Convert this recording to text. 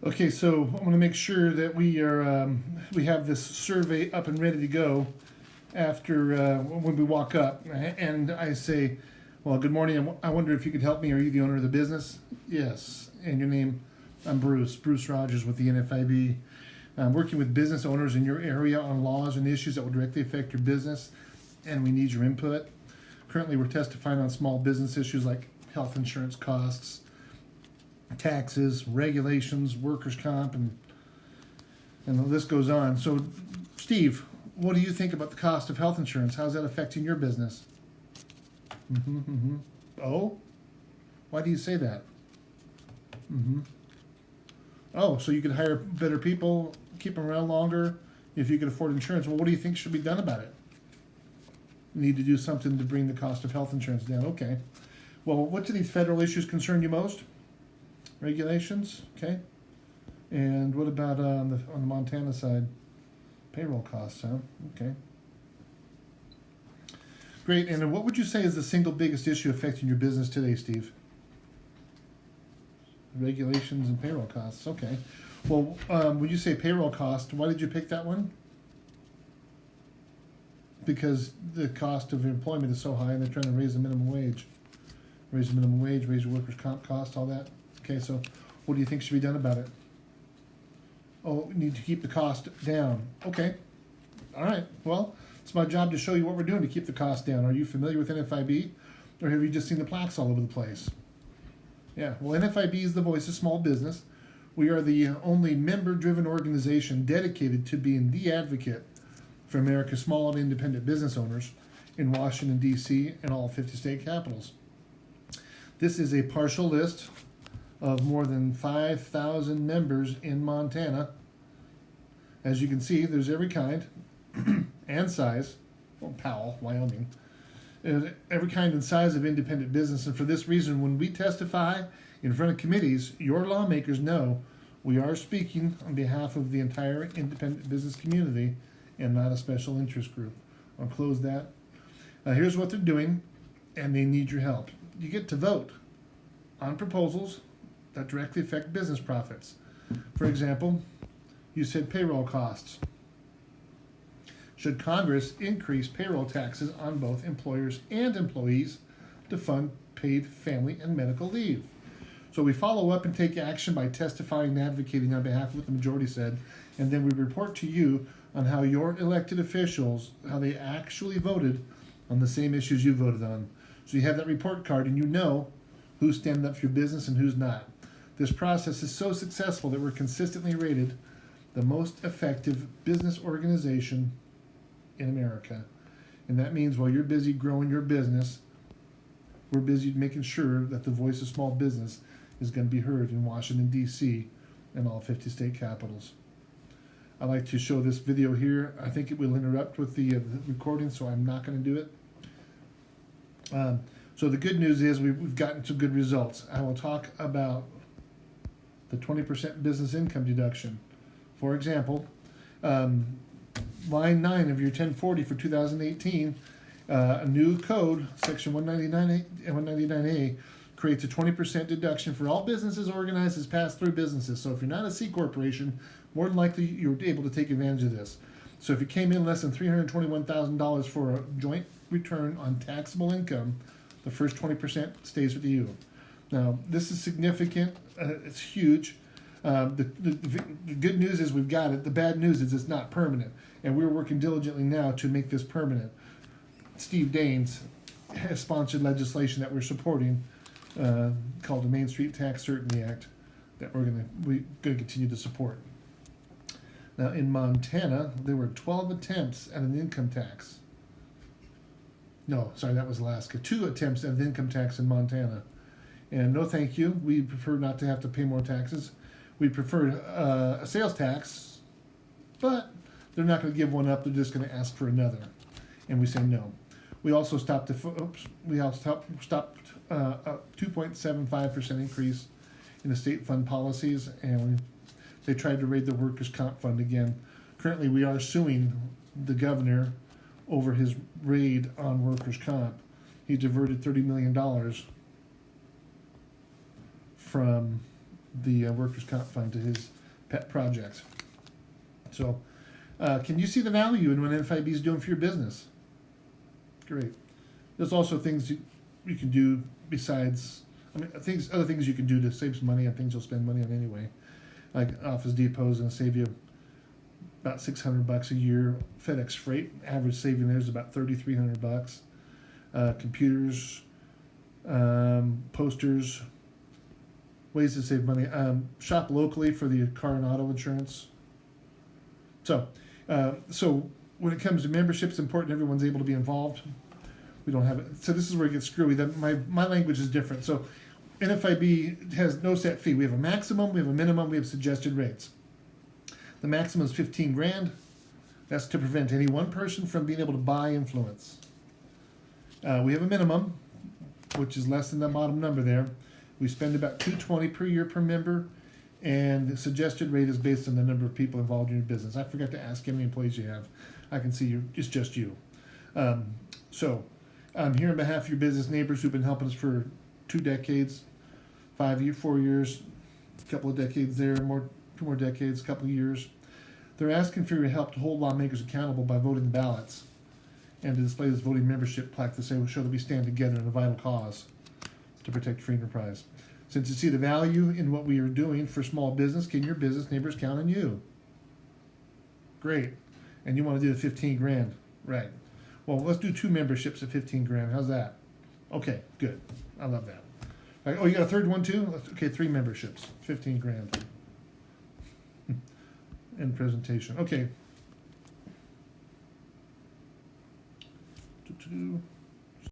Okay, so I want to make sure that we have this survey up and ready to go after when we walk up, and I say, "Well, good morning. I wonder if you could help me. Are you the owner of the business?" Yes. And your name? I'm Bruce Rogers with the NFIB. I'm working with business owners in your area on laws and issues that will directly affect your business, and we need your input. Currently, we're testifying on small business issues like health insurance costs, taxes, regulations, workers' comp, and the list goes on. So, Steve, what do you think about the cost of health insurance? How's that affecting your business? Oh, why do you say that? Oh, so you could hire better people, keep them around longer, if you could afford insurance. Well, what do you think should be done about it? You need to do something to bring the cost of health insurance down. Okay. Well, what do these federal issues concern you most? Regulations, okay. And what about on the Montana side? Payroll costs, huh? Okay. Great. And what would you say is the single biggest issue affecting your business today, Steve? Regulations and payroll costs. Okay. Well, when you say payroll cost, why did you pick that one? Because the cost of employment is so high, and they're trying to raise the minimum wage. Raise the minimum wage, raise your workers' comp cost, all that. Okay, so what do you think should be done about it? Oh, we need to keep the cost down. Okay. All right. Well, it's my job to show you what we're doing to keep the cost down. Are you familiar with NFIB? Or have you just seen the plaques all over the place? Yeah. Well, NFIB is the voice of small business. We are the only member-driven organization dedicated to being the advocate for America's small and independent business owners in Washington, D.C. and all 50 state capitals. This is a partial list of more than 5,000 members in Montana. As you can see, there's every kind and size. Well, Powell, Wyoming. Every kind and size of independent business. And for this reason, when we testify in front of committees, your lawmakers know we are speaking on behalf of the entire independent business community and not a special interest group. I'll close that. Here's what they're doing, and they need your help. You get to vote on proposals that directly affect business profits. For example, you said payroll costs. Should Congress increase payroll taxes on both employers and employees to fund paid family and medical leave? So we follow up and take action by testifying and advocating on behalf of what the majority said, and then we report to you on how your elected officials, how they actually voted on the same issues you voted on. So you have that report card and you know who's standing up for your business and who's not. This process is so successful that we're consistently rated the most effective business organization in America. And that means while you're busy growing your business, we're busy making sure that the voice of small business is going to be heard in Washington, D.C. and all 50 state capitals. I'd like to show this video here. I think it will interrupt with the recording, so I'm not going to do it. So the good news is we've gotten some good results. I will talk about the 20% business income deduction. For example, line 9 of your 1040 for 2018, a new code, section 199A and 199A, creates a 20% deduction for all businesses organized as pass-through businesses. So if you're not a C corporation, more than likely you're able to take advantage of this. So if you came in less than $321,000 for a joint return on taxable income, the first 20% stays with you. Now, this is significant. It's huge. The good news is we've got it. The bad news is it's not permanent. And we're working diligently now to make this permanent. Steve Daines has sponsored legislation that we're supporting called the Main Street Tax Certainty Act that we're going to continue to support. Now, in Montana, there were 12 attempts at an income tax. No, sorry, that was Alaska. 2 attempts at an income tax in Montana. And no thank you. We prefer not to have to pay more taxes. We prefer a sales tax, but they're not going to give one up. They're just going to ask for another. And we say no. We also stopped a 2.75% increase in the state fund policies, and they tried to raid the workers' comp fund again. Currently, we are suing the governor over his raid on workers' comp. He diverted $30 million from the workers' comp fund to his pet projects. So, can you see the value in what NFIB is doing for your business? Great. There's also things you can do besides, other things you can do to save some money on things you'll spend money on anyway. Like Office Depot is going to save you about $600 a year. FedEx Freight, average saving there is about $3,300. Computers, posters, ways to save money. Shop locally for the car and auto insurance. So when it comes to membership, it's important everyone's able to be involved. We don't have it. So this is where it gets screwy. My language is different. So NFIB has no set fee. We have a maximum, we have a minimum, we have suggested rates. The maximum is 15 grand. That's to prevent any one person from being able to buy influence. We have a minimum, which is less than the bottom number there. We spend about $220 per year per member, and the suggested rate is based on the number of people involved in your business. I forgot to ask how many employees you have. I can see it's just you. So I'm here on behalf of your business neighbors who've been helping us for 2 decades, 4 years, a couple of decades there, 2 more decades, a couple of years. They're asking for your help to hold lawmakers accountable by voting ballots and to display this voting membership plaque to show that we stand together in a vital cause to protect free enterprise. Since you see the value in what we are doing for small business, can your business neighbors count on you? Great. And you want to do the 15 grand, right? Well, let's do 2 memberships at 15 grand. How's that? Okay, good. I love that. All right, you got a third one too? Okay, 3 memberships, 15 grand. End presentation. Okay.